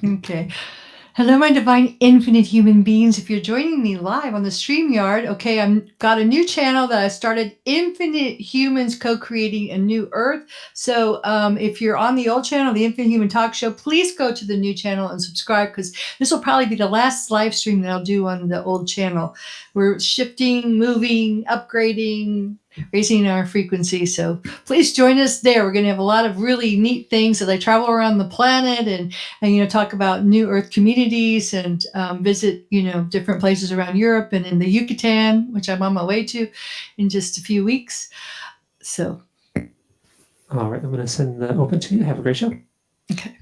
Okay. Hello, my divine infinite human beings. If you're joining me live on the StreamYard, okay, I'm got a new channel that I started, Infinite Humans Co-Creating a New Earth. So if you're on the old channel, the Infinite Human Talk Show, please go to the new channel and subscribe, because this will probably be the last live stream that I'll do on the old channel. We're shifting, moving, upgrading, raising our frequency. So please join us there. We're going to have a lot of really neat things as I travel around the planet and talk about new earth communities and visit different places around Europe and in the Yucatan, which I'm on my way to in just a few weeks. So all right, I'm going to send the open to you. Have a great show. Okay.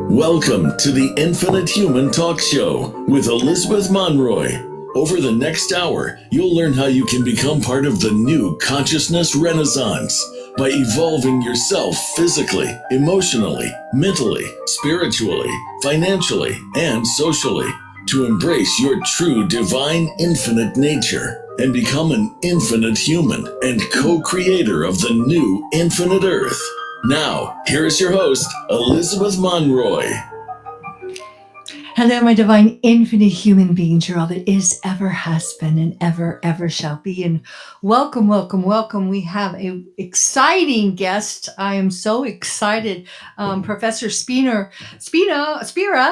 Welcome to the Infinite Human Talk Show with Elizabeth Monroy. Over the next hour, you'll learn how you can become part of the new consciousness renaissance by evolving yourself physically, emotionally, mentally, spiritually, financially, and socially to embrace your true divine infinite nature and become an infinite human and co-creator of the new infinite earth. Now, here is your host, Elizabeth Monroy. Hello, my divine infinite human beings. You're all that is, ever has been, and ever shall be. And welcome, welcome, welcome. We have an exciting guest. I am so excited. Professor Spira,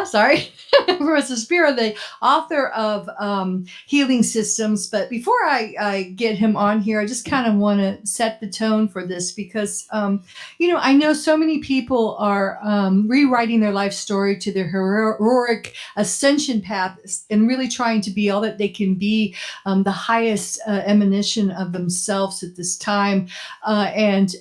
sorry. Professor Spira, the author of Healing Systems. But before I get him on here, I just kind of want to set the tone for this because, I know so many people are rewriting their life story to their heroic ascension path and really trying to be all that they can be, the highest emanation of themselves at this time, and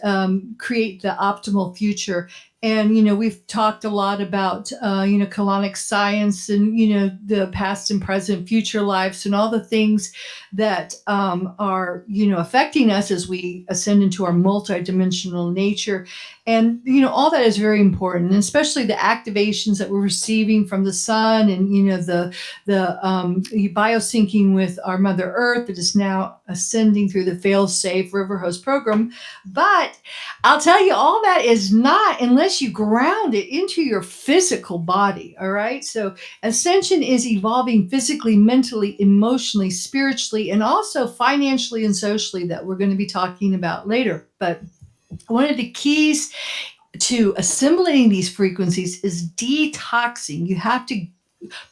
create the optimal future. And, we've talked a lot about, colonic science and, the past and present future lives and all the things that are, affecting us as we ascend into our multidimensional nature. And, all that is very important, and especially the activations that we're receiving from the sun and, the biosyncing with our Mother Earth that is now ascending through the fail-safe river host program. But I'll tell you, all that is not unless you ground it into your physical body. All right. So ascension is evolving physically, mentally, emotionally, spiritually, and also financially and socially, that we're going to be talking about later. But one of the keys to assimilating these frequencies is detoxing. You have to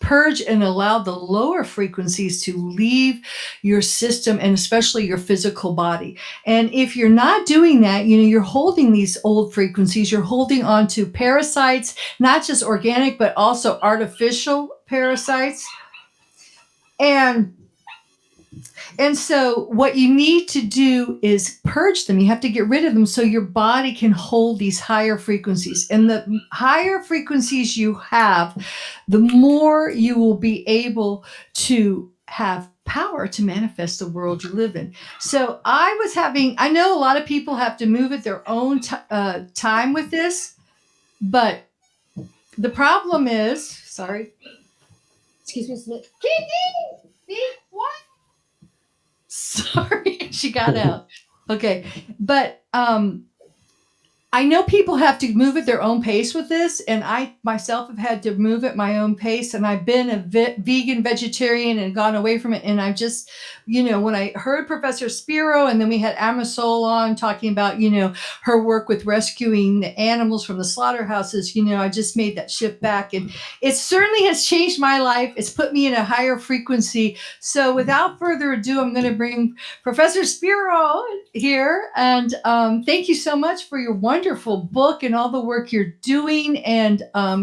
purge and allow the lower frequencies to leave your system, and especially your physical body. And if you're not doing that, you're holding these old frequencies, you're holding on to parasites, not just organic, but also artificial parasites. And so what you need to do is purge them. You have to get rid of them so your body can hold these higher frequencies. And the higher frequencies you have, the more you will be able to have power to manifest the world you live in. So I know a lot of people have to move at their own time with this, but the problem is, sorry, excuse me, Smith. What? Sorry, she got out. Okay. But I know people have to move at their own pace with this, and I myself have had to move at my own pace, and I've been a vegan, vegetarian, and gone away from it. And I just, when I heard Professor Spiro, and then we had Amasol on talking about, her work with rescuing the animals from the slaughterhouses, I just made that shift back, and it certainly has changed my life. It's put me in a higher frequency. So without further ado, I'm going to bring Professor Spiro here, and thank you so much for your wonderful book and all the work you're doing, and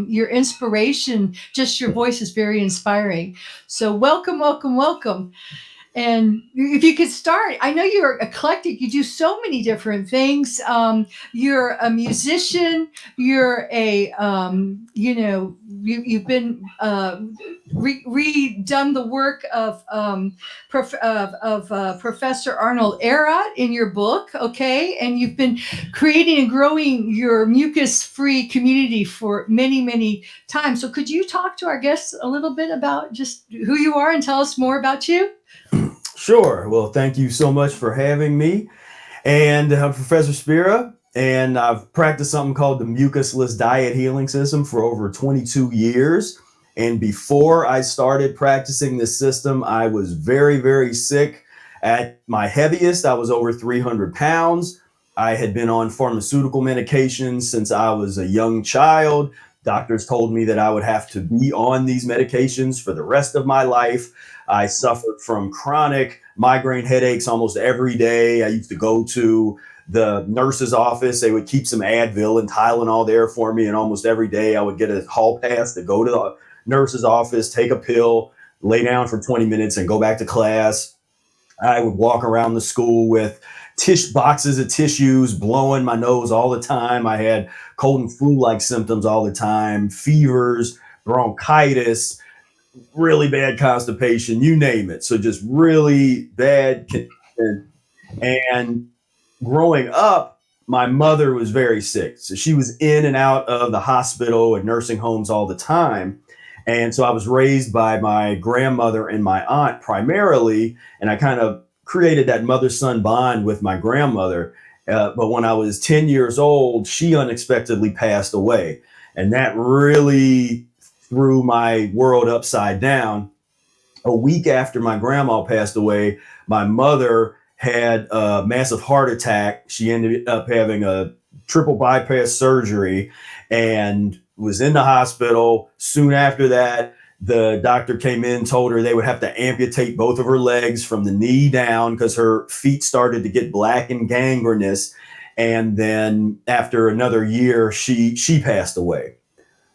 your inspiration. Just your voice is very inspiring. So welcome, welcome, welcome. And if you could start, I know you're eclectic. You do so many different things. You're a musician. You're a, you've been redone the work of Professor Arnold Ehret in your book, okay? And you've been creating and growing your mucus-free community for many, many times. So could you talk to our guests a little bit about just who you are and tell us more about you? Sure. Well, thank you so much for having me. And I'm Professor Spira, and I've practiced something called the Mucusless diet healing system for over 22 years. And before I started practicing this system, I was very, very sick. At my heaviest, I was over 300 pounds. I had been on pharmaceutical medications since I was a young child. Doctors told me that I would have to be on these medications for the rest of my life. I suffered from chronic migraine headaches almost every day. I used to go to the nurse's office. They would keep some Advil and Tylenol there for me. And almost every day I would get a hall pass to go to the nurse's office, take a pill, lay down for 20 minutes and go back to class. I would walk around the school with boxes of tissues, blowing my nose all the time. I had cold and flu-like symptoms all the time, fevers, bronchitis, really bad constipation, you name it. So just really bad condition. And growing up, my mother was very sick. So she was in and out of the hospital and nursing homes all the time. And so I was raised by my grandmother and my aunt primarily, and I kind of created that mother-son bond with my grandmother. But when I was 10 years old, she unexpectedly passed away. And that really threw my world upside down. A week after my grandma passed away, my mother had a massive heart attack. She ended up having a triple bypass surgery and was in the hospital. Soon after that, the doctor came in, told her they would have to amputate both of her legs from the knee down because her feet started to get black and gangrenous. And then after another year, she passed away.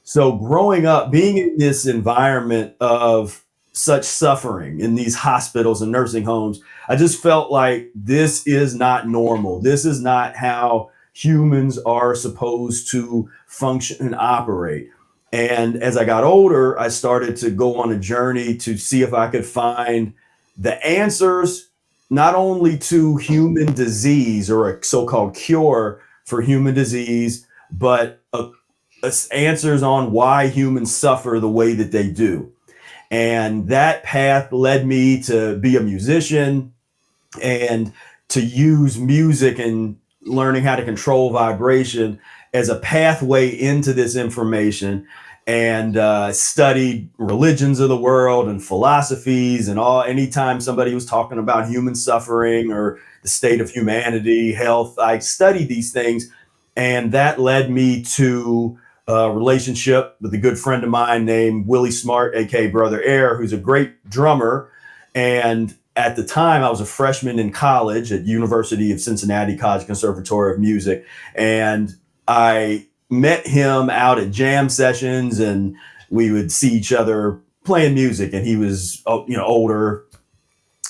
So growing up, being in this environment of such suffering in these hospitals and nursing homes, I just felt like this is not normal. This is not how humans are supposed to function and operate. And as I got older, I started to go on a journey to see if I could find the answers, not only to human disease or a so-called cure for human disease, but answers on why humans suffer the way that they do. And that path led me to be a musician and to use music and learning how to control vibration as a pathway into this information, and studied religions of the world and philosophies and all. Anytime somebody was talking about human suffering or the state of humanity, health, I studied these things. And that led me to a relationship with a good friend of mine named Willie Smart, aka Brother Air, who's a great drummer. And at the time, I was a freshman in college at University of Cincinnati College Conservatory of Music. And I met him out at jam sessions, and we would see each other playing music. And he was, older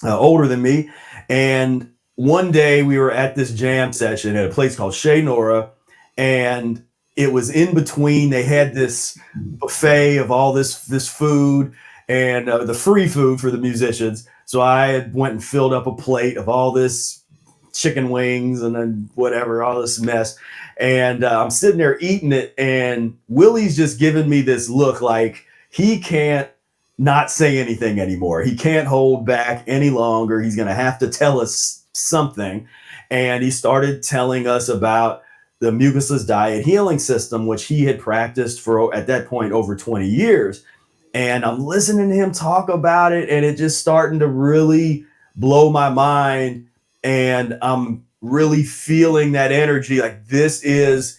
than me. And one day we were at this jam session at a place called Chez Nora, and it was in between. They had this buffet of all this food and the free food for the musicians. So I went and filled up a plate of all this chicken wings and then whatever, all this mess. And I'm sitting there eating it, and Willie's just giving me this look like he can't not say anything anymore. He can't hold back any longer. He's going to have to tell us something. And he started telling us about the mucusless diet healing system, which he had practiced for, at that point, over 20 years. And I'm listening to him talk about it, and it just starting to really blow my mind. And I'm really feeling that energy. Like, this is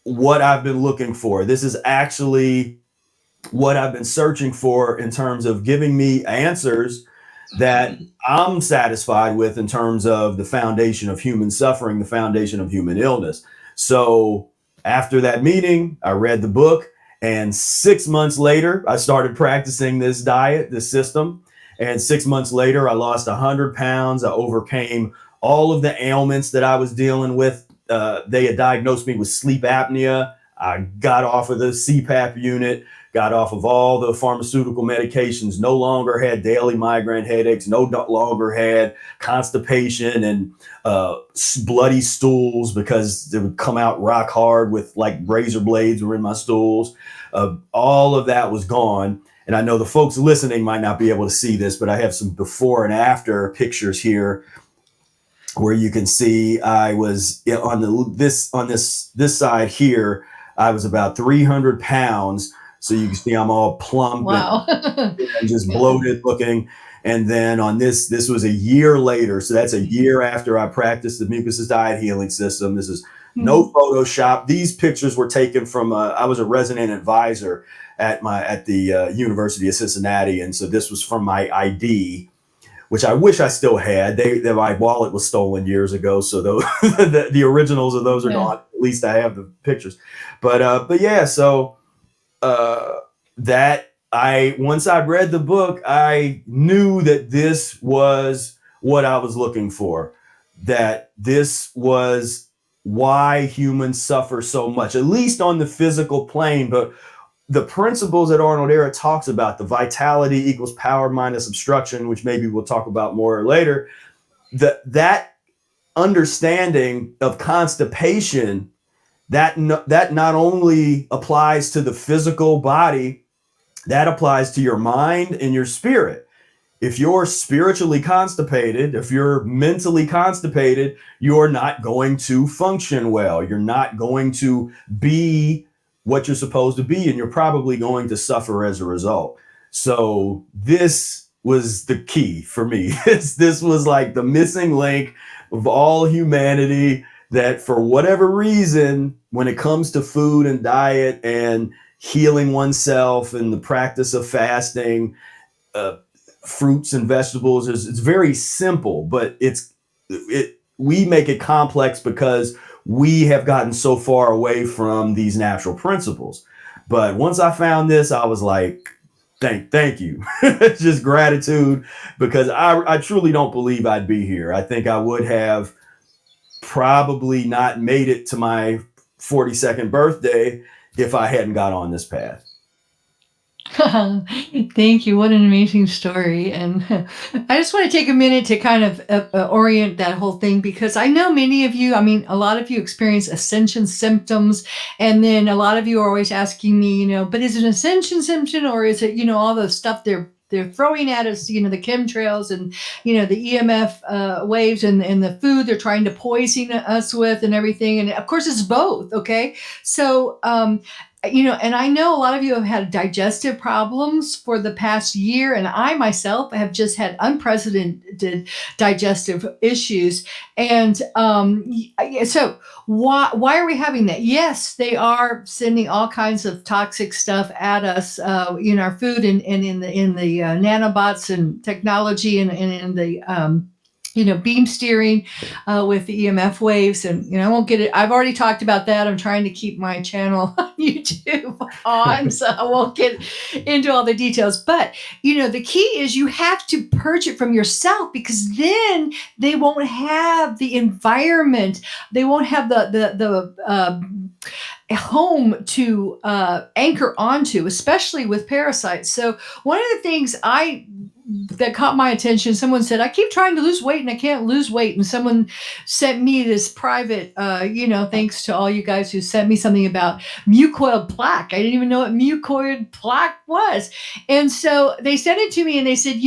what I've been looking for. This is actually what I've been searching for in terms of giving me answers that I'm satisfied with in terms of the foundation of human suffering, the foundation of human illness. So after that meeting, I read the book, and 6 months later, I started practicing this diet, this system. And 6 months later, I lost 100 pounds. I overcame all of the ailments that I was dealing with. They had diagnosed me with sleep apnea. I got off of the CPAP unit, got off of all the pharmaceutical medications, no longer had daily migraine headaches, no longer had constipation and bloody stools because they would come out rock hard with like razor blades were in my stools. All of that was gone. And I know the folks listening might not be able to see this, but I have some before and after pictures here. where you can see I was on this side here. I was about 300 pounds. So you can see I'm all plump Wow. and just Yeah. bloated looking. And then on this was a year later. So that's a year after I practiced the mucusless diet healing system. This is no Mhm. Photoshop. These pictures were taken from, I was a resident advisor at the University of Cincinnati. And so this was from my ID, which I wish I still had. My wallet was stolen years ago. So the originals of those are Yeah. gone. At least I have the pictures. But yeah, so uh, that once I read the book, I knew that this was what I was looking for, that this was why humans suffer so much, at least on the physical plane. But the principles that Arnold Era talks about, the vitality equals power minus obstruction, which maybe we'll talk about more later, that understanding of constipation, that not only applies to the physical body, that applies to your mind and your spirit. If you're spiritually constipated, if you're mentally constipated, you're not going to function well. You're not going to be what you're supposed to be, and you're probably going to suffer as a result. So this was the key for me. This was like the missing link of all humanity, that for whatever reason, when it comes to food and diet and healing oneself and the practice of fasting, uh, fruits and vegetables, it's very simple, but we make it complex because we have gotten so far away from these natural principles. But once I found this, I was like, thank you. It's just gratitude, because I truly don't believe I'd be here. I think I would have probably not made it to my 42nd birthday if I hadn't got on this path. Thank you. What an amazing story. And I just want to take a minute to kind of orient that whole thing, because I know many of you, I mean, a lot of you experience ascension symptoms. And then a lot of you are always asking me, but is it an ascension symptom, or is it, all the stuff they're throwing at us, the chemtrails and, the EMF waves and the food they're trying to poison us with and everything. And of course, it's both. Okay. So, and I know a lot of you have had digestive problems for the past year, and I myself have just had unprecedented digestive issues. And so, why are we having that? Yes, they are sending all kinds of toxic stuff at us in our food and in the nanobots and technology and in the beam steering with the EMF waves. And, I won't get it. I've already talked about that. I'm trying to keep my channel on YouTube on, so I won't get into all the details. But, the key is you have to purge it from yourself, because then they won't have the environment. They won't have the home to anchor onto, especially with parasites. So one of the things that caught my attention, someone said, I keep trying to lose weight and I can't lose weight. And someone sent me this private, thanks to all you guys who sent me something about mucoid plaque. I didn't even know what mucoid plaque was. And so they sent it to me and they said,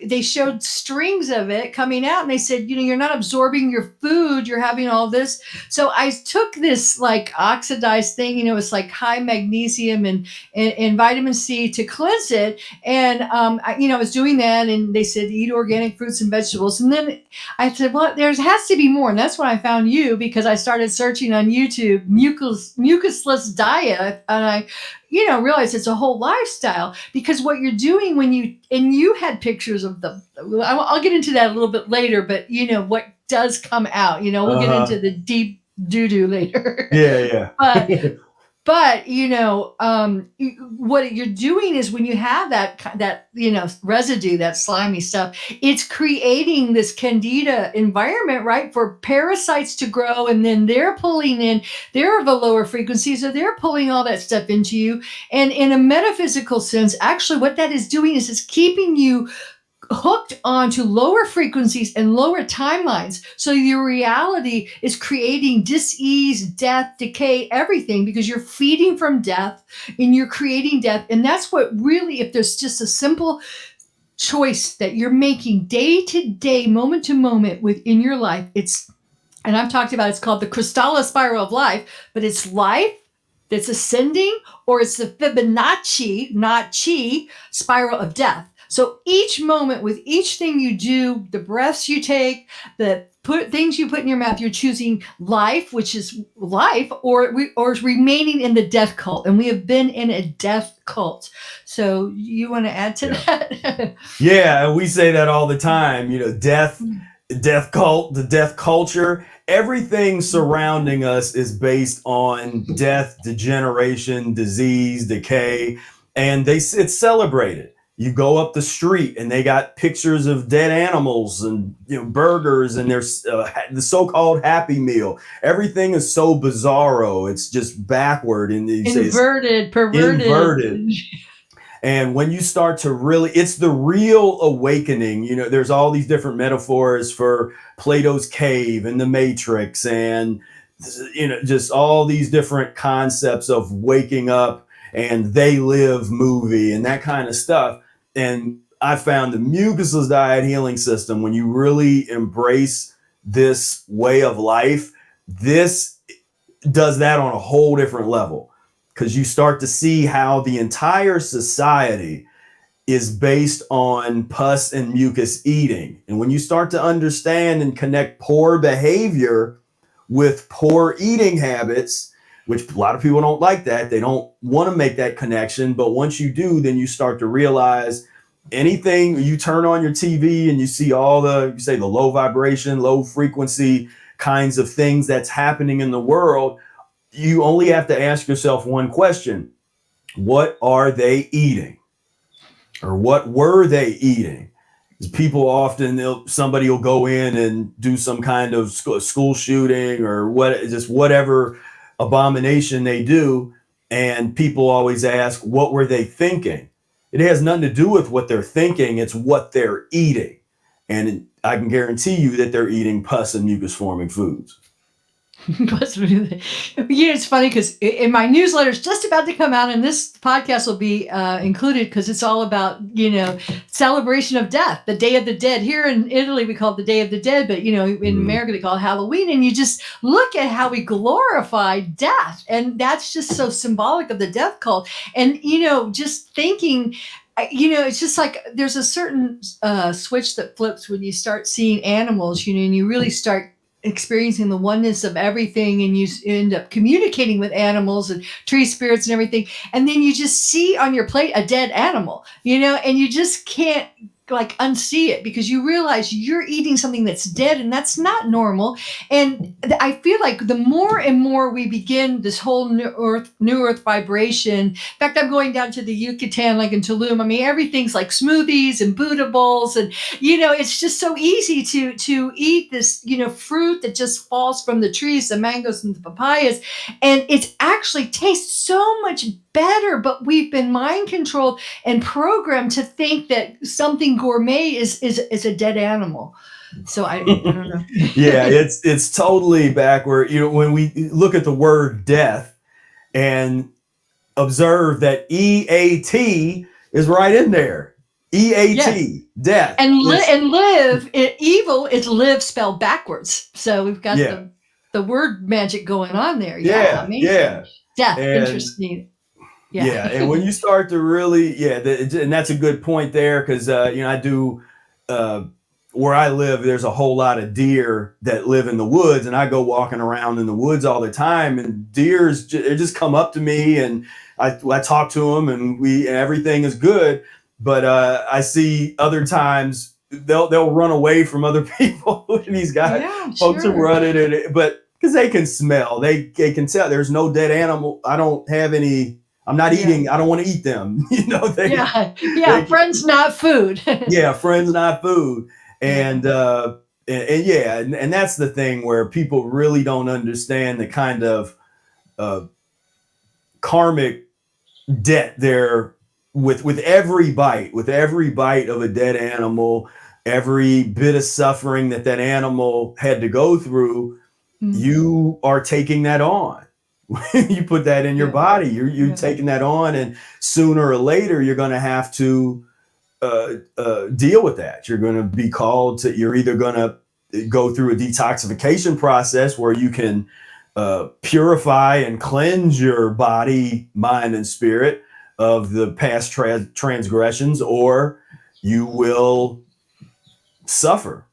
they showed strings of it coming out, and they said, you're not absorbing your food. You're having all this. So I took this like oxidized thing, it's like high magnesium and vitamin C to cleanse it. And, I was doing that, and they said, eat organic fruits and vegetables. And then I said, well, there has to be more. And that's when I found you, because I started searching on YouTube, mucusless diet. And I, realized it's a whole lifestyle, because what you're doing when you had pictures of I'll get into that a little bit later, but what does come out, we'll get into the deep doo-doo later. Yeah. But what you're doing is, when you have that residue, that slimy stuff, it's creating this candida environment, right, for parasites to grow, and then they're pulling in, they're of a lower frequency, so they're pulling all that stuff into you. And in a metaphysical sense, actually what that is doing is it's keeping you hooked onto lower frequencies and lower timelines. So your reality is creating dis-ease, death, decay, everything, because you're feeding from death and you're creating death. And that's what really, if there's just a simple choice that you're making day to day, moment to moment within your life. And I've talked about, it's called the KRYSTALA spiral of life, but it's life that's ascending, or it's the Fibonacci, not chi, spiral of death. So each moment with each thing you do, the breaths you take, the things you put in your mouth, you're choosing life, which is life, or remaining in the death cult. And we have been in a death cult. So you want to add to that? Yeah, and we say that all the time, death cult, the death culture, everything surrounding us is based on death, degeneration, disease, decay, and it's celebrated. You go up the street and they got pictures of dead animals and burgers, and there's the so-called Happy Meal. Everything is so bizarro. It's just backward, and you inverted, perverted. Inverted. And when you start to really, it's the real awakening. There's all these different metaphors for Plato's cave and the Matrix, and just all these different concepts of waking up and They Live movie and that kind of stuff. And I found the mucusless diet healing system, when you really embrace this way of life, this does that on a whole different level. Because you start to see how the entire society is based on pus and mucus eating. And when you start to understand and connect poor behavior with poor eating habits, which a lot of people don't like that, they don't want to make that connection. But once you do, then you start to realize anything, you turn on your TV and you see all the low vibration, low frequency kinds of things that's happening in the world. You only have to ask yourself one question: what are they eating? Or what were they eating? Because people often, somebody will go in and do some kind of school shooting or whatever abomination they do. And people always ask, what were they thinking? It has nothing to do with what they're thinking. It's what they're eating. And I can guarantee you that they're eating pus and mucus forming foods. It's funny because in my newsletter is just about to come out, and this podcast will be included, because it's all about celebration of death, the Day of the Dead. Here in Italy we call it the Day of the Dead, but in America they call it Halloween. And you just look at how we glorify death, and that's just so symbolic of the death cult. And just thinking, it's just like there's a certain switch that flips when you start seeing animals, and you really start experiencing the oneness of everything, and you end up communicating with animals and tree spirits and everything, and then you just see on your plate a dead animal, and you just can't unsee it, because you realize you're eating something that's dead, and that's not normal. And I feel like the more and more we begin this whole new earth vibration. In fact, I'm going down to the Yucatan, like in Tulum. I mean, everything's like smoothies and Buddha bowls, and it's just so easy to eat this fruit that just falls from the trees, the mangoes and the papayas, and it actually tastes so much better. But we've been mind controlled and programmed to think that something gourmet is a dead animal. So I don't know. Yeah, it's totally backward. When we look at the word death and observe that EAT is right in there. EAT, yes. Death. And live, evil is live spelled backwards. So we've got the word magic going on there. Yeah, amazing. Yeah. Death, interesting. Yeah, and when you start to really, and that's a good point there, because I do where I live, there's a whole lot of deer that live in the woods, and I go walking around in the woods all the time, and deers they just come up to me, and I talk to them, and everything is good. But I see other times they'll run away from other people, and these guys, folks are running, but because they can smell, they can tell there's no dead animal. I don't have any. I'm not eating. I don't want to eat them. Friends, not food. Friends, not food. And that's the thing where people really don't understand the kind of karmic debt there with every bite of a dead animal, every bit of suffering that animal had to go through. You are taking that on. You put that in your body, you're taking that on, and sooner or later you're going to have to deal with that. You're going to be called to, you're either going to go through a detoxification process where you can purify and cleanse your body, mind, and spirit of the past transgressions, or you will suffer.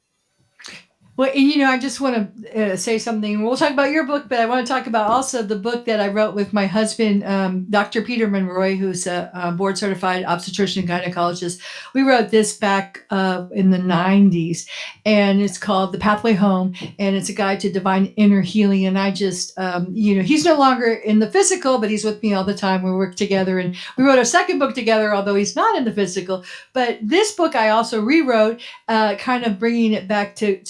Well, I just want to say something. We'll talk about your book, but I want to talk about also the book that I wrote with my husband, Dr. Peter Monroy, who's a board certified obstetrician and gynecologist. We wrote this back in the 90s, and it's called The Pathway Home, and it's a guide to divine inner healing. And I just, he's no longer in the physical, but he's with me all the time. We work together, and we wrote a second book together, although he's not in the physical. But this book I also rewrote, kind of bringing it back to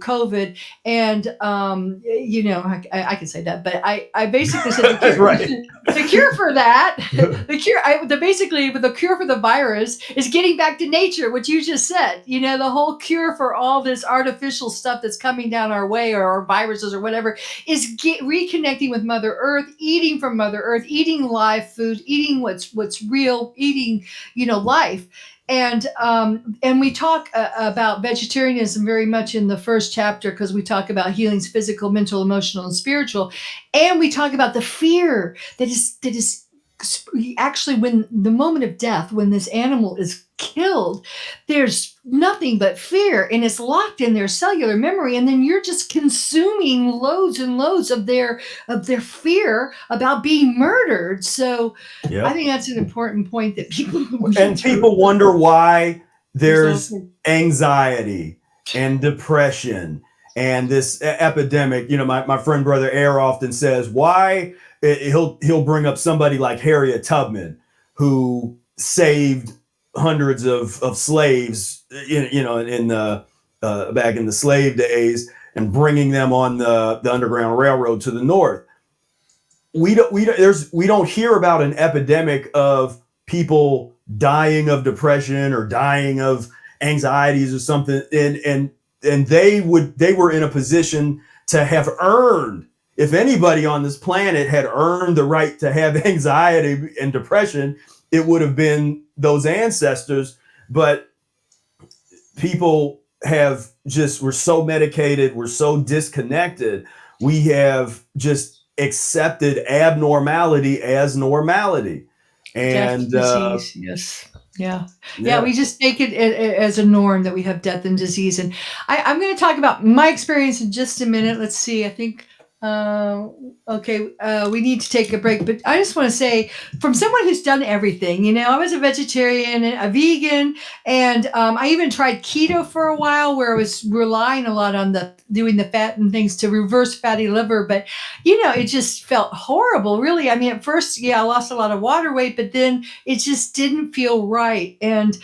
COVID, and I can say that, but I basically said the cure, right. The cure for that, the cure for the virus is getting back to nature, which you just said. The whole cure for all this artificial stuff that's coming down our way, or viruses or whatever, is reconnecting with Mother Earth, eating from Mother Earth, eating live food, eating what's real, eating life. And we talk about vegetarianism very much in the first chapter, because we talk about healings, physical, mental, emotional, and spiritual. And we talk about the fear that is actually, when the moment of death, when this animal is killed, there's nothing but fear, and it's locked in their cellular memory. And then you're just consuming loads and loads of their fear about being murdered. So Yep. I think that's an important point that people wonder why there's anxiety and depression and this epidemic. My friend Brother Air often says, why he'll bring up somebody like Harriet Tubman, who saved hundreds of slaves, in the back in the slave days, and bringing them on the Underground Railroad to the North. We don't hear about an epidemic of people dying of depression or dying of anxieties or something, and they were in a position to have earned. If anybody on this planet had earned the right to have anxiety and depression, it would have been those ancestors. But people we're so medicated, we're so disconnected, we have just accepted abnormality as normality. And disease, yes. Yeah, we just take it as a norm that we have death and disease. And I'm going to talk about my experience in just a minute. Let's see. I think we need to take a break, but I just want to say, from someone who's done everything, I was a vegetarian and a vegan, and I even tried keto for a while, where I was relying a lot on doing the fat and things to reverse fatty liver. But, it just felt horrible, really. I mean, at first, I lost a lot of water weight, but then it just didn't feel right. And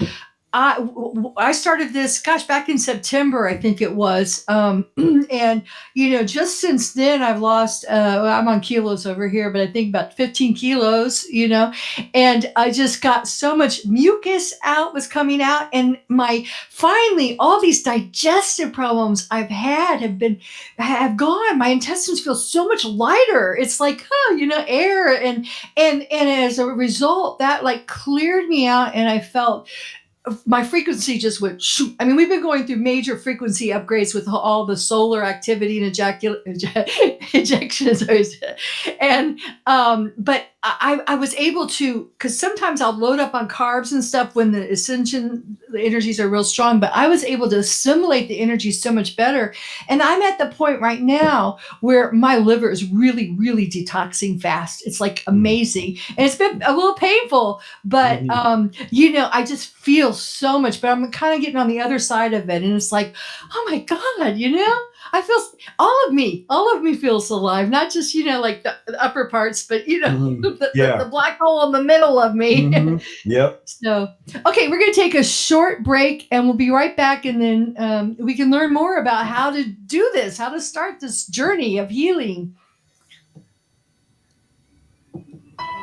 I started this, back in September, I think it was. And, just since then, I've lost, I'm on kilos over here, but I think about 15 kilos, and I just got so much mucus was coming out. And finally, all these digestive problems I've had have gone. My intestines feel so much lighter. It's like, air. And as a result, that cleared me out, and I felt my frequency just went shoot. I mean, we've been going through major frequency upgrades with all the solar activity and ejections. And, but I was able to, because sometimes I'll load up on carbs and stuff when the ascension, the energies are real strong, but I was able to assimilate the energy so much better. And I'm at the point right now where my liver is really, really detoxing fast. It's amazing. And it's been a little painful, but, I just feel so much, but I'm kind of getting on the other side of it. And it's like, oh my God, I feel all of me feels alive, not just, the upper parts, but, the black hole in the middle of me. Yep. So, okay, we're going to take a short break, and we'll be right back. And then we can learn more about how to do this, how to start this journey of healing.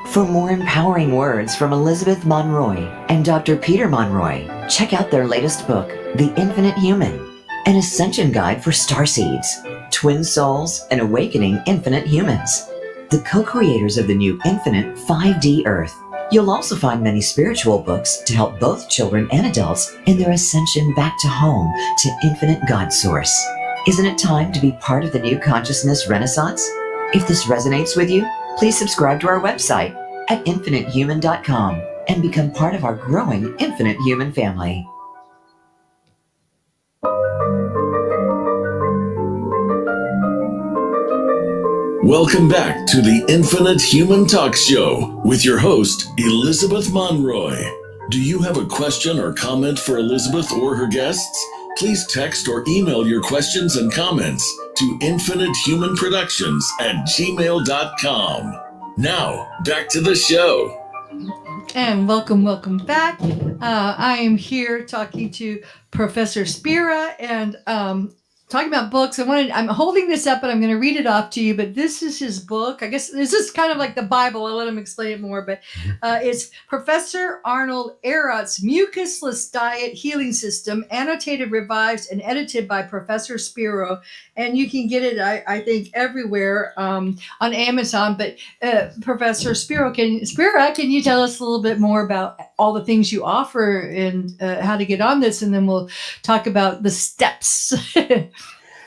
For more empowering words from Elizabeth Monroy and Dr. Peter Monroy, check out their latest book, The Infinite Human, an ascension guide for starseeds, twin souls, and awakening infinite humans. The co-creators of the new infinite 5D Earth You'll also find many spiritual books to help both children and adults in their ascension back to home, to infinite God source. Isn't it time to be part of the new consciousness renaissance? If this resonates with you, please subscribe to our website at infinitehuman.com and become part of our growing Infinite Human family. Welcome back to the Infinite Human Talk Show with your host, Elizabeth Monroy. Do you have a question or comment for Elizabeth or her guests? Please text or email your questions and comments to infinitehumanproductions@gmail.com. Now, back to the show. And welcome back. I am here talking to Professor Spira and talking about books. I'm holding this up and I'm going to read it off to you, but this is his book. I guess this is kind of like the Bible. I'll let him explain it more, but it's Professor Arnold Ehret's Mucusless Diet Healing System, annotated, revised, and edited by Professor Spira. And you can get it, I think, everywhere on Amazon. But Professor Spira, can you tell us a little bit more about all the things you offer and how to get on this? And then we'll talk about the steps.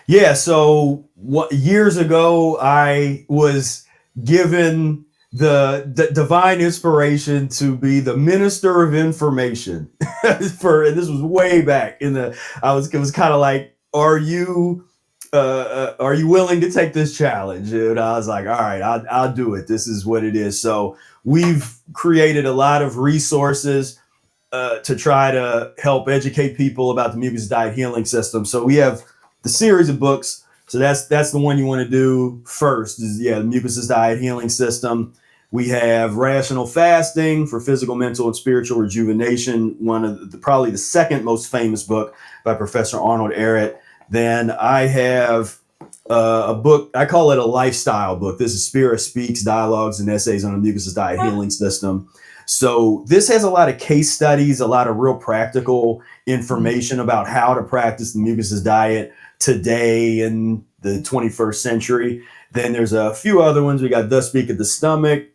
Yeah, so years ago, I was given the divine inspiration to be the minister of information. And this was way back it was kind of like, are you willing to take this challenge? And I was like, all right, I'll do it. This is what it is. So we've created a lot of resources to try to help educate people about the mucus diet healing system. So we have the series of books. So that's the one you want to do first is, the mucus diet healing system. We have rational fasting for physical, mental, and spiritual rejuvenation. One of probably the second most famous book by Professor Arnold Ehret. Then I have a book, I call it a lifestyle book. This is Spira Speaks, Dialogues and Essays on the Mucus Diet Healing System. So this has a lot of case studies, a lot of real practical information about how to practice the mucus diet today in the 21st century. Then there's a few other ones. We got Thus Speaketh the Stomach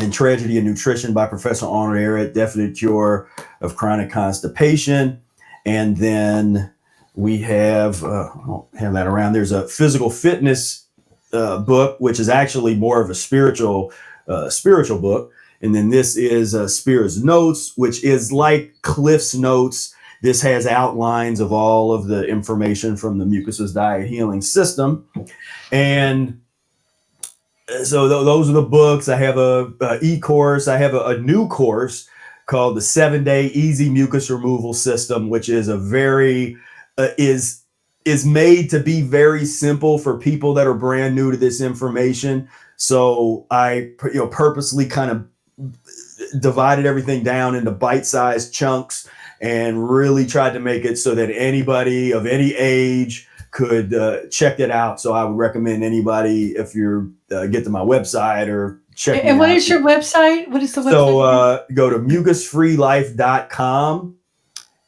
and Tragedy of Nutrition by Professor Arnold Ehret, Definite Cure of Chronic Constipation. And then we have, I don't have that around. There's a physical fitness book, which is actually more of a spiritual book. And then this is Spira's Notes, which is like Cliff's Notes. This has outlines of all of the information from the mucus diet healing system. And so those are the books. I have a e-course. I have a new course called the 7-Day Easy Mucus Removal System, which is a very is made to be very simple for people that are brand new to this information. So I purposely kind of divided everything down into bite-sized chunks and really tried to make it so that anybody of any age could check it out. So I would recommend anybody, if you're get to my website or check And what is your website? What is the website? So go to mucusfreelife.com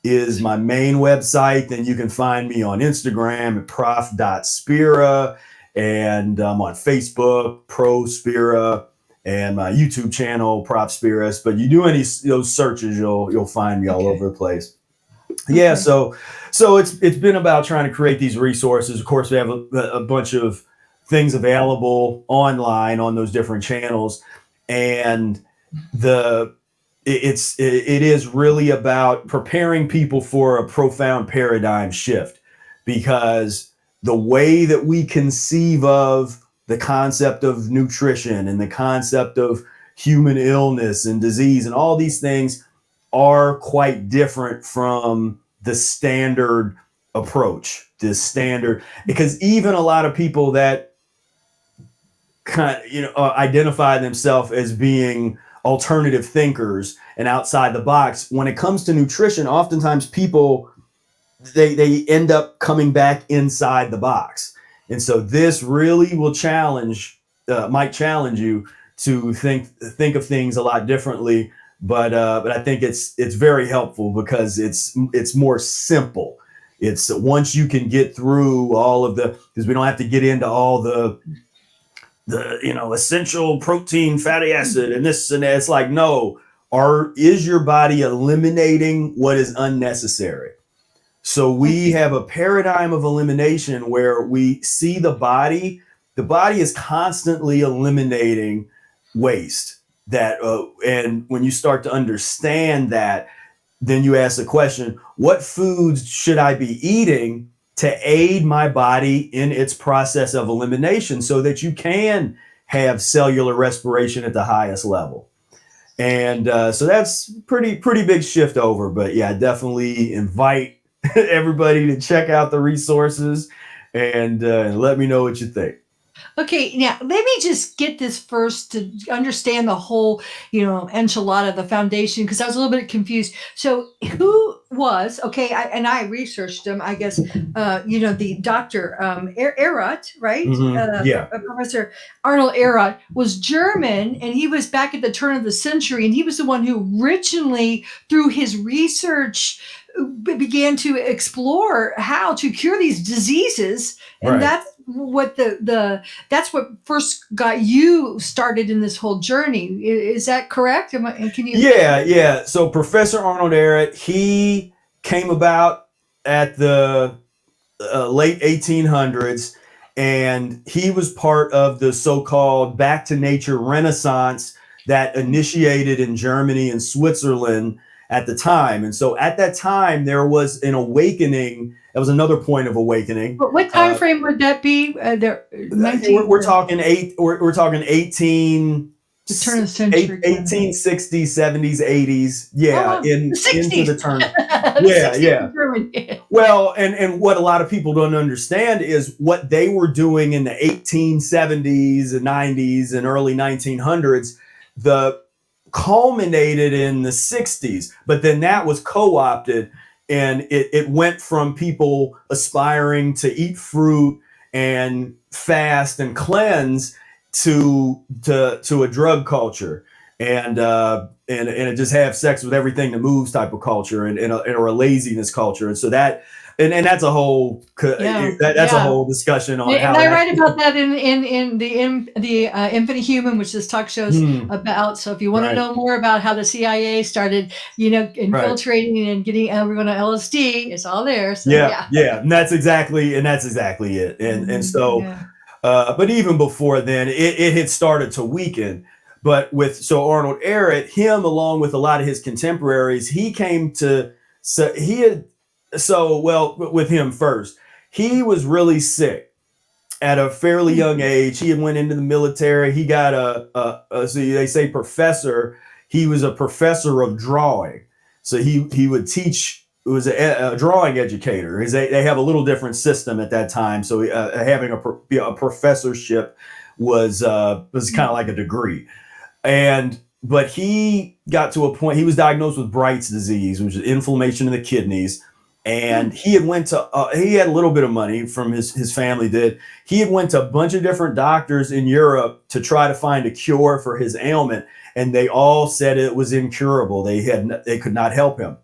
is my main website. Then you can find me on Instagram at prof.spira, and I'm on Facebook, Pro Spira, and my YouTube channel, Prof Spira. But you do any those searches, you'll find me all over the place. Yeah, so it's been about trying to create these resources. Of course, we have a bunch of things available online on those different channels, and it is really about preparing people for a profound paradigm shift, because the way that we conceive of the concept of nutrition and the concept of human illness and disease and all these things are quite different from the standard approach, because even a lot of people that identify themselves as being alternative thinkers and outside the box, when it comes to nutrition, oftentimes people they end up coming back inside the box. And so this really will might challenge you to think of things a lot differently. But I think it's very helpful because it's more simple. It's once you can get through all of because we don't have to get into all the essential protein, fatty acid, and this and that. It's like, no, is your body eliminating what is unnecessary? So we have a paradigm of elimination where we see the body is constantly eliminating waste that, and when you start to understand that, then you ask the question, what foods should I be eating to aid my body in its process of elimination so that you can have cellular respiration at the highest level? And so that's pretty big shift over. But yeah, definitely invite everybody to check out the resources and let me know what you think. Okay, now let me just get this first to understand the whole, enchilada, the foundation, because I was a little bit confused. So, who was I researched him. I guess, the doctor Erot, right? Yeah. Professor Arnold Erot was German, and he was back at the turn of the century, and he was the one who originally, through his research, began to explore how to cure these diseases, and Right. that's what that's what first got you started in this whole journey. Is that correct? Can you? Yeah. So Professor Arnold Erot, he came about at the late 1800s, and he was part of the so-called back to nature renaissance that initiated in Germany and Switzerland at the time. And so at that time, there was an awakening. That was another point of awakening. But what time frame would that be? We're talking 18. The turn of the century. 1860s, 70s, 80s. Yeah, into the turn. Yeah. Well, and what a lot of people don't understand is what they were doing in the 1870s and 90s and early 1900s. The culminated in the 60s, but then that was co-opted, and it went from people aspiring to eat fruit and fast and cleanse to a drug culture and it just have sex with everything that moves type of culture and a laziness culture. And so that's a whole a whole discussion on how. And I write about that in the Infinite Human, which this talk shows about. So if you want to know more about how the CIA started, infiltrating and getting everyone on LSD, it's all there. So, yeah, and that's exactly it. And so, but even before then, it had started to weaken. But with Arnold Erot, him along with a lot of his contemporaries, with him first, he was really sick at a fairly young age. He had went into the military. He got so they say professor. He was a professor of drawing. So he would teach. It was a drawing educator. They have a little different system at that time. So having a professorship was kind of like a degree. But he got to a point. He was diagnosed with Bright's disease, which is inflammation in the kidneys. And he had he had a little bit of money from his family did. He had went to a bunch of different doctors in Europe to try to find a cure for his ailment. And they all said it was incurable. They could not help him.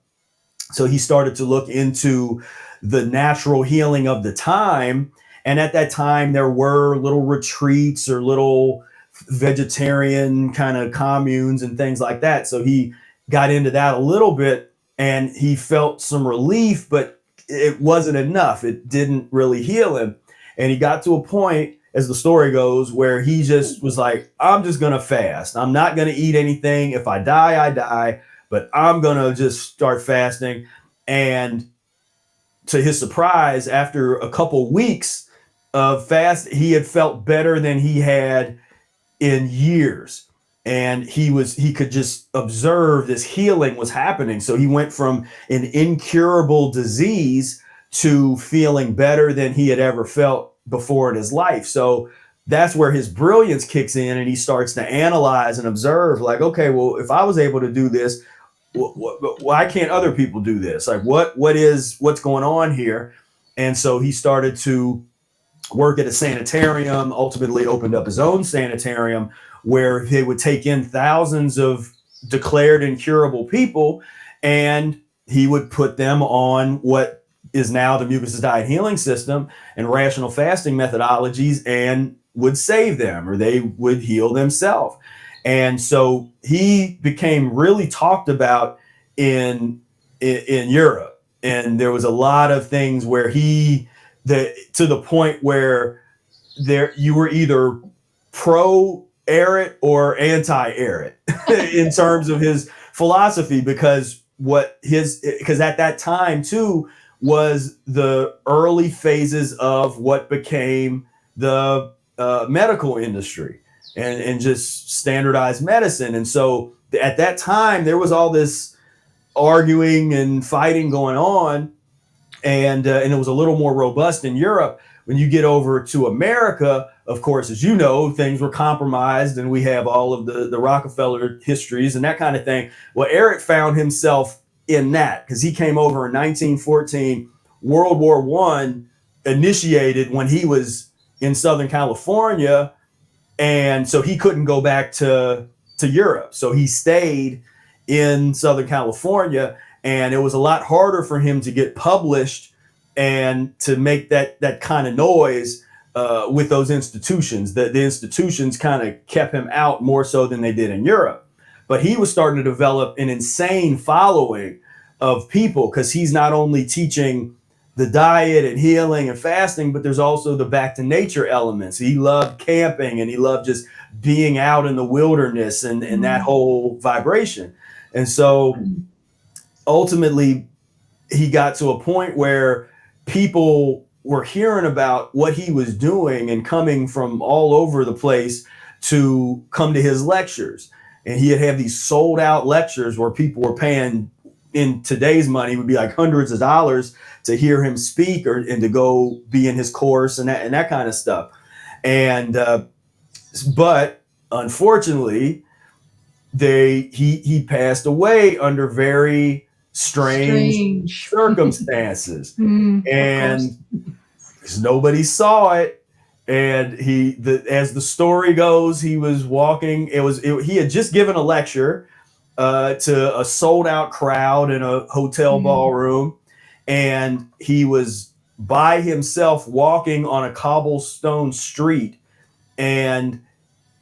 So he started to look into the natural healing of the time. And at that time, there were little retreats or little vegetarian kind of communes and things like that. So he got into that a little bit and he felt some relief, but it wasn't enough. It didn't really heal him. And he got to a point, as the story goes, where he just was like, I'm just going to fast. I'm not going to eat anything. If I die, I die, but I'm going to just start fasting. And to his surprise, after a couple weeks of fast, he had felt better than he had in years. And he could just observe this healing was happening. So he went from an incurable disease to feeling better than he had ever felt before in his life. So that's where his brilliance kicks in, and he starts to analyze and observe, like, okay, well, if I was able to do this, why can't other people do this? Like, what's going on here? And so he started to work at a sanitarium, ultimately opened up his own sanitarium where they would take in thousands of declared incurable people, and he would put them on what is now the mucus diet healing system and rational fasting methodologies and would save them, or they would heal themselves. And so he became really talked about in Europe. And there was a lot of things where to the point where you were either pro Erit or anti Erit in terms of his philosophy, because at that time too was the early phases of what became the medical industry and just standardized medicine. And so at that time there was all this arguing and fighting going on, and it was a little more robust in Europe. When you get over to America, of course, as you know, things were compromised, and we have all of the Rockefeller histories and that kind of thing. Well, Erit found himself in that because he came over in 1914. World War I initiated when he was in Southern California, and so he couldn't go back to Europe. So he stayed in Southern California, and it was a lot harder for him to get published and to make that kind of noise with those institutions. The institutions kind of kept him out more so than they did in Europe. But he was starting to develop an insane following of people, because he's not only teaching the diet and healing and fasting, but there's also the back to nature elements. He loved camping, and he loved just being out in the wilderness and that whole vibration. And so ultimately he got to a point where people were hearing about what he was doing and coming from all over the place to come to his lectures. And he'd have these sold out lectures where people were paying, in today's money, would be like hundreds of dollars to hear him speak and to go be in his course and that kind of stuff. And but unfortunately, he passed away under very strange circumstances. And nobody saw it. And as the story goes, he was walking. He had just given a lecture to a sold out crowd in a hotel ballroom, and he was by himself walking on a cobblestone street. And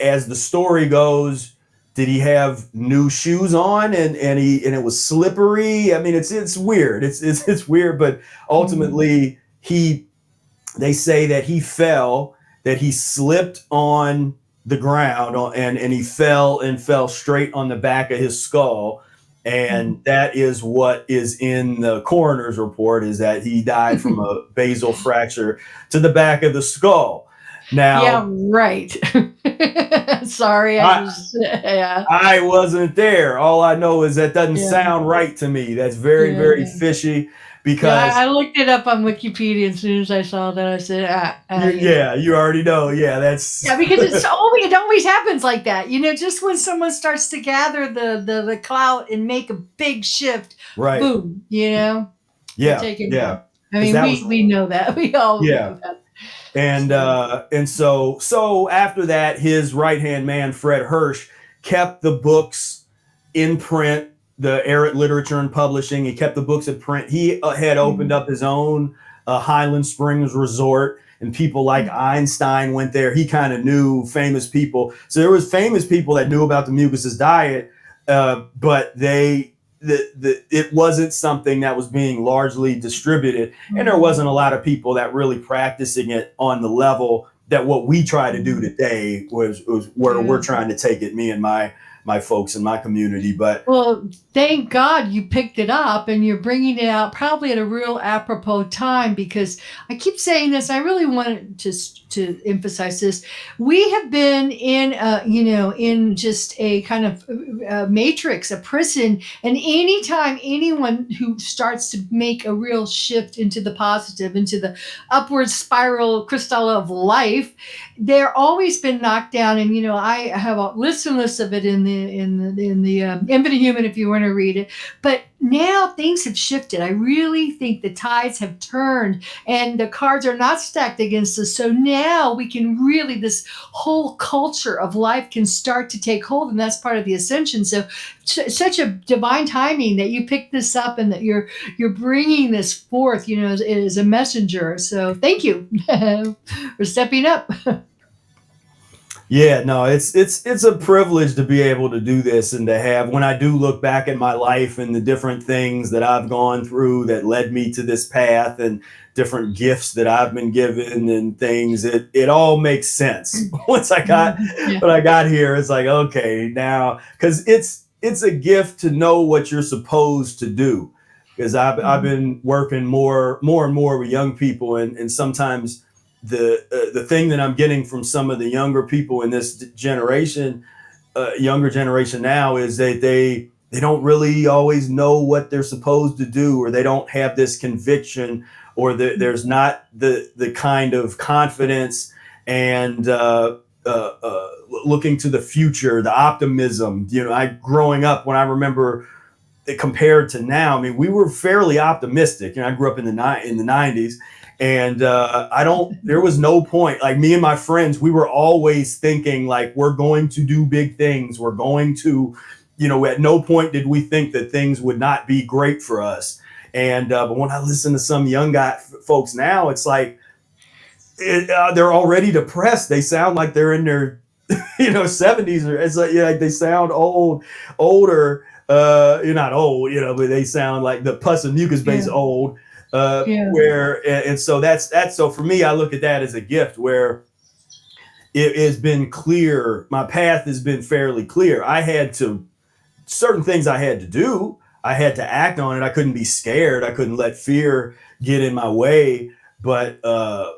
as the story goes, did he have new shoes on and it was slippery? I mean, it's weird. It's weird, but ultimately they say that he fell, that he slipped on the ground and he fell straight on the back of his skull. And that is what is in the coroner's report, is that he died from a basal fracture to the back of the skull. Now, yeah, right. Sorry, I wasn't there. All I know is that doesn't sound right to me. That's very, very fishy. Because I looked it up on Wikipedia as soon as I saw that. I said, you already know. Yeah, that's because it always happens like that. Just when someone starts to gather the clout and make a big shift, right? Boom, Yeah. I mean, we know that. We all know that. And so after that, his right-hand man, Fred Hirsch, kept the books in print, the Erit Literature and Publishing. He kept the books in print. He had opened up his own Highland Springs resort, and people like Einstein went there. He kind of knew famous people. So there was famous people that knew about the Mucusless diet, but it wasn't something that was being largely distributed. And there wasn't a lot of people that really practicing it on the level that what we try to do today was where we're trying to take it, me and my folks in my community. But well, thank God you picked it up and you're bringing it out probably at a real apropos time, because I keep saying this. I really wanted to emphasize this. We have been in just a kind of matrix, a prison. And anytime anyone who starts to make a real shift into the positive, into the upward spiral KRYSTALA of life, they're always been knocked down. And, I have a list of it in the Infinite Human, if you want to read it. But now things have shifted. I really think the tides have turned and the cards are not stacked against us. So now we can really, this whole culture of life can start to take hold, and that's part of the ascension. So such a divine timing that you picked this up and that you're bringing this forth, as a messenger. So thank you for stepping up. Yeah, no, it's a privilege to be able to do this and to have, when I do look back at my life and the different things that I've gone through that led me to this path and different gifts that I've been given and things, it all makes sense. Once I got Yeah. when I got here, it's like, okay, now, because it's a gift to know what you're supposed to do. Because I've been working more and more with young people, and sometimes the thing that I'm getting from some of the younger people in this generation, younger generation now, is that they don't really always know what they're supposed to do, or they don't have this conviction, or there's not the kind of confidence and looking to the future, the optimism. You know, I growing up, when I remember it compared to now, I mean, we were fairly optimistic. You know, I grew up in the 90s, and there was no point, like, me and my friends, we were always thinking like, we're going to do big things, we're going to, you know, at no point did we think that things would not be great for us. And but when I listen to some young folks now, it's like they're already depressed. They sound like they're in their 70s, or it's like, yeah, like they sound older. You're not old, but they sound like the pus and mucus base old. Yeah. And so that's so for me, I look at that as a gift, where it has been clear. My path has been fairly clear. Certain things I had to do. I had to act on it. I couldn't be scared. I couldn't let fear get in my way. But I'm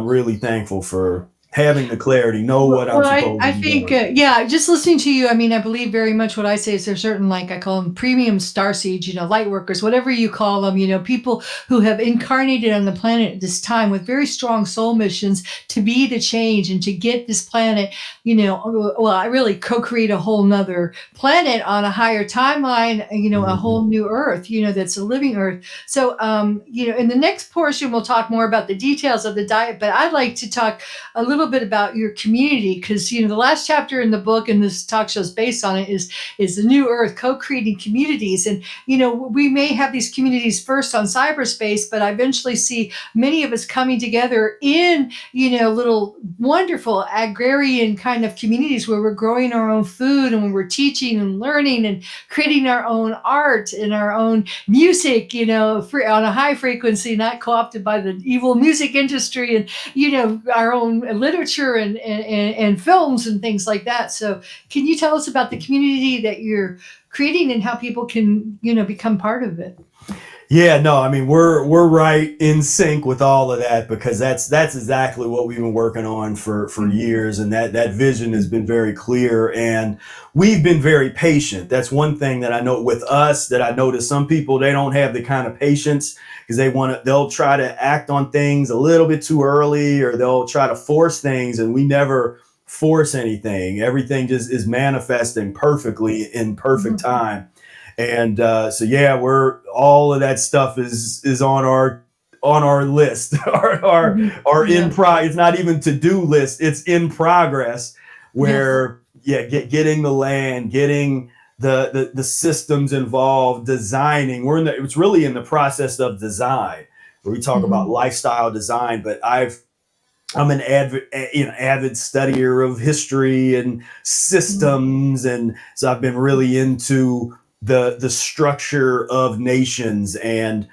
really thankful for having the clarity, know what I'm supposed I to be think, doing. just listening to you, I mean, I believe very much what I say is there's certain, like I call them premium star seeds, light workers, whatever you call them, people who have incarnated on the planet at this time with very strong soul missions to be the change and to get this planet, I really co-create a whole nother planet on a higher timeline, a whole new earth, that's a living earth. So, in the next portion, we'll talk more about the details of the diet, but I'd like to talk a little bit about your community, because the last chapter in the book, and this talk show is based on it, is the new earth, co-creating communities. And we may have these communities first on cyberspace, but I eventually see many of us coming together in little wonderful agrarian kind of communities where we're growing our own food, and when we're teaching and learning and creating our own art and our own music, on a high frequency, not co-opted by the evil music industry, and our own literature and films and things like that. So can you tell us about the community that you're creating and how people can, become part of it? Yeah, no, I mean, we're right in sync with all of that, because that's exactly what we've been working on for years, and that vision has been very clear, and we've been very patient. That's one thing that I know with us, that I notice some people, they don't have the kind of patience, because they'll try to act on things a little bit too early, or they'll try to force things, and we never force anything. Everything just is manifesting perfectly in perfect time. And we're all of that stuff is on our list, our it's not even to-do list, it's in progress, where getting the land, getting the systems involved, designing. It's really in the process of design, where we talk about lifestyle design. But I'm an avid studier of history and systems, and so I've been really into the structure of nations and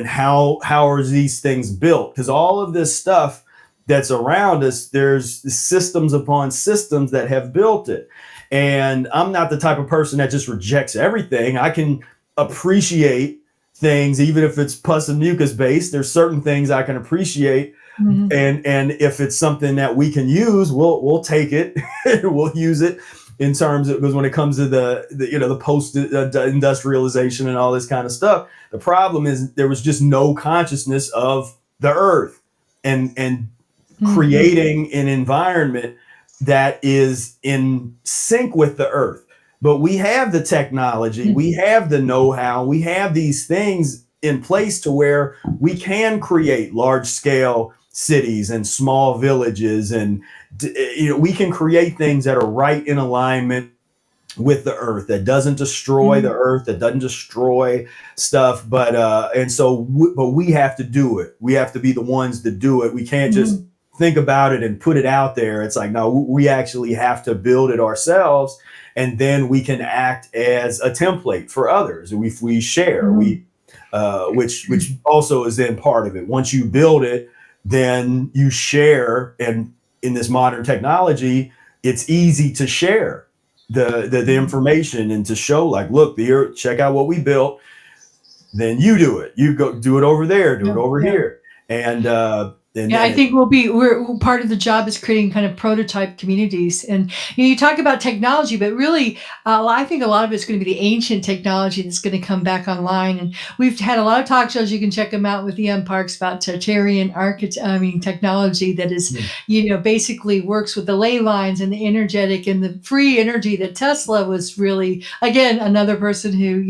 how are these things built, because all of this stuff that's around us, there's systems upon systems that have built it. And I'm not the type of person that just rejects everything. I can appreciate things, even if it's pus and mucus based. There's certain things I can appreciate. And if it's something that we can use, we'll take it. We'll use it. In terms of, because when it comes to the post industrialization and all this kind of stuff, the problem is there was just no consciousness of the earth and creating an environment that is in sync with the earth. But we have the technology, we have the know-how, we have these things in place to where we can create large scale cities and small villages, and we can create things that are right in alignment with the earth, that doesn't destroy the earth, that doesn't destroy stuff. But we have to do it. We have to be the ones to do it. We can't just think about it and put it out there. It's like, no, we actually have to build it ourselves, and then we can act as a template for others. We share, which also is then part of it. Once you build it, then you share. And in this modern technology, it's easy to share the information and to show, like, look, here, check out what we built. Then you do it. You go do it over there, do it over here. And I think we're part of the job is creating kind of prototype communities. And you talk about technology, but really, I think a lot of it's going to be the ancient technology that's going to come back online. And we've had a lot of talk shows. You can check them out with EM Parks about Tartarian technology that is, basically works with the ley lines and the energetic and the free energy that Tesla was really, again, another person who,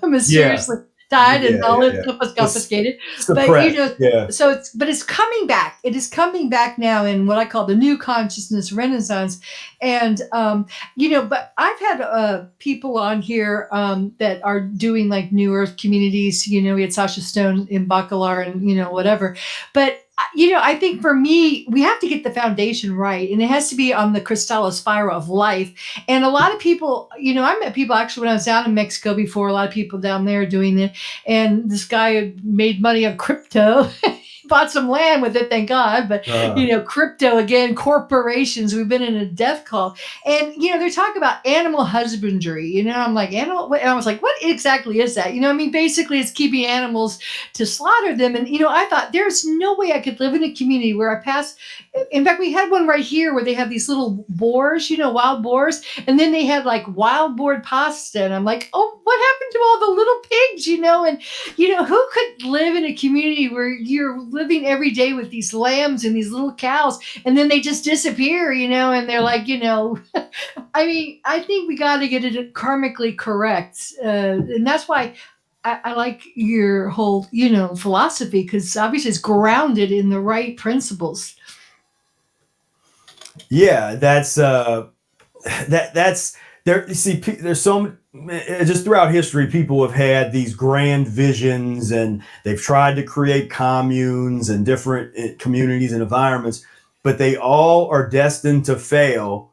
mysteriously died and all his stuff was confiscated. But it's coming back. It is coming back now in what I call the new consciousness renaissance. And but I've had people on here that are doing like New Earth communities. We had Sasha Stone in Bacalar and whatever. But I think for me, we have to get the foundation right, and it has to be on the KRYSTALA spiral of life. And a lot of people, I met people actually when I was down in Mexico before, a lot of people down there doing it. And this guy had made money on crypto. Bought some land with it, thank God. But, crypto, again, corporations, we've been in a death call. And, they're talking about animal husbandry. I'm like, and I was like, what exactly is that? Basically it's keeping animals to slaughter them. And, I thought there's no way I could live in a community where I pass. In fact, we had one right here where they have these little boars, wild boars. And then they had like wild boar pasta. And I'm like, oh, what happened to all the little pigs, And, who could live in a community where you're living every day with these lambs and these little cows, and then they just disappear, and they're like, I think we got to get it karmically correct. And that's why I like your whole, philosophy, because obviously it's grounded in the right principles. Yeah, that's there. You see, there's so just throughout history, people have had these grand visions, and they've tried to create communes and different communities and environments, but they all are destined to fail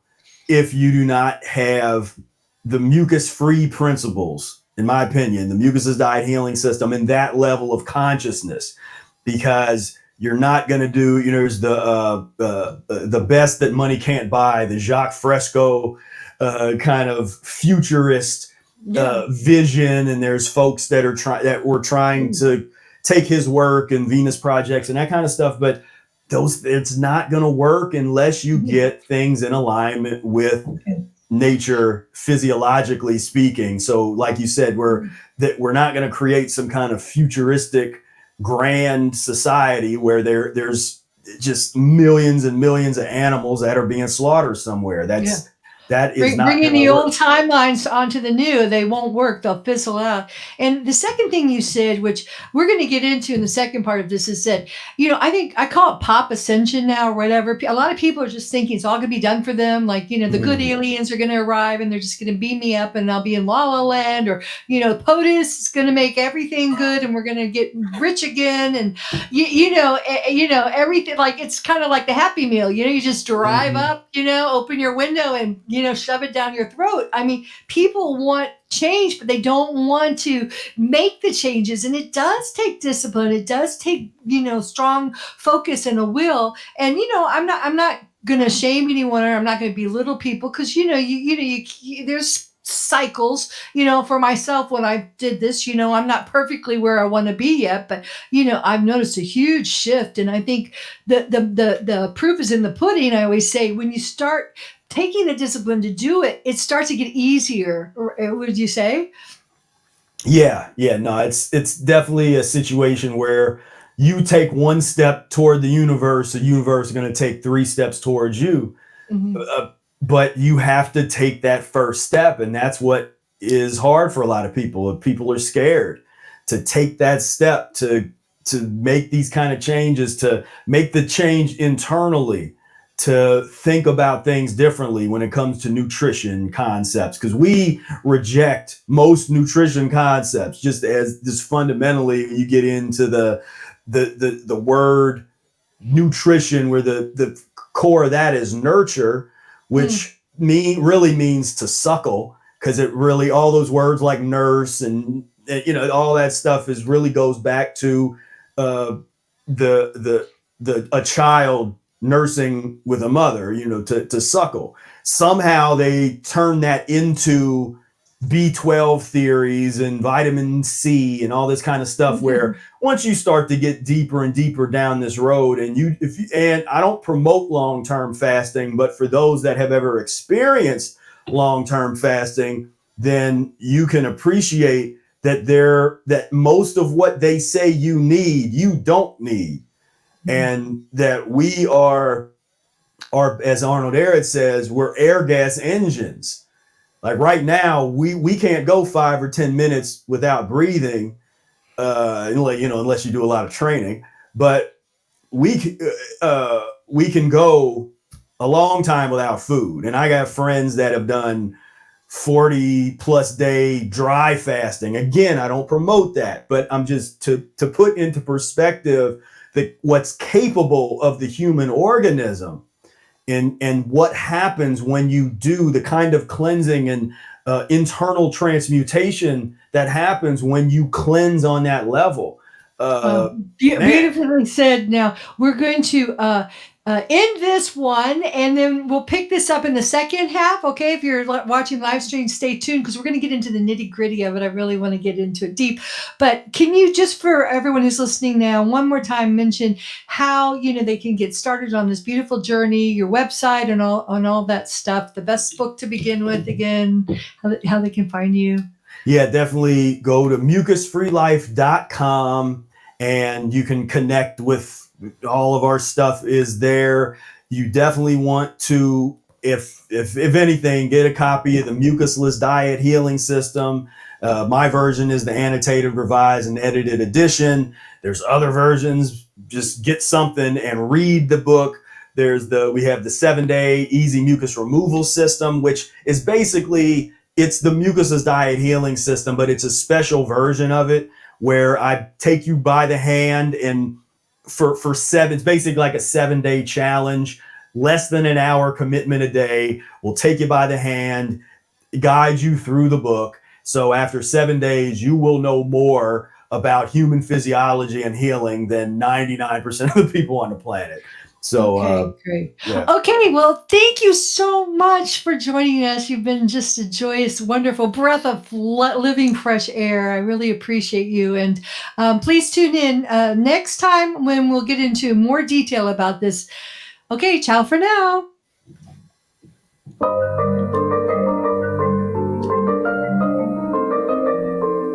if you do not have the mucus-free principles. In my opinion, the mucusless diet healing system and that level of consciousness, because you're not going to do, there's the best that money can't buy, the Jacques Fresco kind of futurist vision, and there's folks that were trying to take his work and Venus projects and that kind of stuff, but it's not going to work unless you get things in alignment with nature, physiologically speaking. So like you said, we're not going to create some kind of futuristic grand society where there's just millions and millions of animals that are being slaughtered somewhere. That is not bringing the old timelines onto the new. They won't work. They'll fizzle out. And the second thing you said, which we're going to get into in the second part of this, is that, I think I call it pop ascension now or whatever. A lot of people are just thinking it's all going to be done for them. Like, the good aliens are going to arrive and they're just going to beam me up and I'll be in La La Land, or, POTUS is going to make everything good and we're going to get rich again. And, everything, like, it's kind of like the Happy Meal. You just drive up, open your window and, shove it down your throat. People want change, but they don't want to make the changes. And it does take discipline. It does take, strong focus and a will. And, I'm not going to shame anyone, or I'm not going to belittle people, because, there's cycles, for myself. When I did this, I'm not perfectly where I want to be yet, but, I've noticed a huge shift. And I think the proof is in the pudding. I always say, when you start taking the discipline to do it, it starts to get easier. Would you say? Yeah. No, it's definitely a situation where you take one step toward the universe is going to take 3 steps towards you. But you have to take that first step. And that's what is hard for a lot of people. People are scared to take that step, to make these kind of changes, to make the change internally, to think about things differently when it comes to nutrition concepts, because we reject most nutrition concepts just fundamentally. You get into the word nutrition, where the core of that is nurture, which really means to suckle, because it really, all those words like nurse and all that stuff is really goes back to the a child nursing with a mother, to suckle. Somehow they turn that into B12 theories and vitamin C and all this kind of stuff, where once you start to get deeper and deeper down this road, and I don't promote long-term fasting, but for those that have ever experienced long-term fasting, then you can appreciate that most of what they say you need, you don't need. And that we are, as Arnold Ehret says, we're air gas engines. Like right now, we can't go 5 or 10 minutes without breathing, unless you do a lot of training. But we can go a long time without food. And I got friends that have done 40 plus day dry fasting. Again, I don't promote that, but I'm just to put into perspective that what's capable of the human organism, and what happens when you do the kind of cleansing and internal transmutation that happens when you cleanse on that level. Beautifully said. Now we're going to end this one, and then we'll pick this up in the second half. Okay, if you're watching live stream, stay tuned, because we're going to get into the nitty gritty of it. I really want to get into it deep. But can you, just for everyone who's listening now, one more time mention how they can get started on this beautiful journey, your website, and all that stuff, the best book to begin with, again, how they can find you? Yeah, definitely go to mucus-freelife.com, and you can connect with all of our stuff is there. You definitely want to, if anything, get a copy of the Mucusless Diet Healing System. My version is the annotated, revised, and edited edition. There's other versions. Just get something and read the book. We have the 7-day easy mucus removal system, which is basically, it's the Mucusless Diet Healing System, but it's a special version of it where I take you by the hand, and for 7, it's basically like a 7-day challenge, less than an hour commitment a day. We'll take you by the hand, guide you through the book. So after 7 days, you will know more about human physiology and healing than 99% of the people on the planet. So, okay, great. Yeah. Okay, well, thank you so much for joining us. You've been just a joyous, wonderful breath of living fresh air. I really appreciate you. And please tune in next time when we'll get into more detail about this. Okay, ciao for now.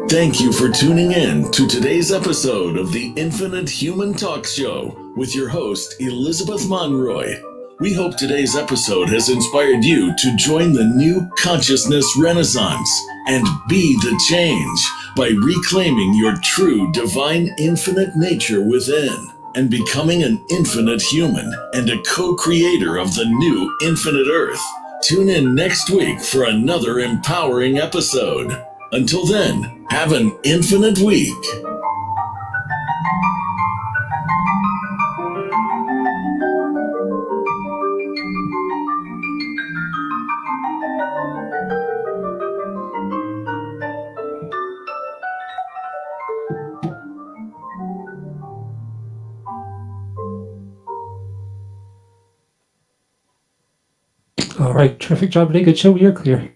Thank you for tuning in to today's episode of the Infinite Human Talk Show with your host, Elizabeth Monroy. We hope today's episode has inspired you to join the new consciousness renaissance and be the change by reclaiming your true divine infinite nature within and becoming an infinite human and a co-creator of the new infinite earth. Tune in next week for another empowering episode. Until then, have an infinite week. All right, terrific job today. Good show. You're clear.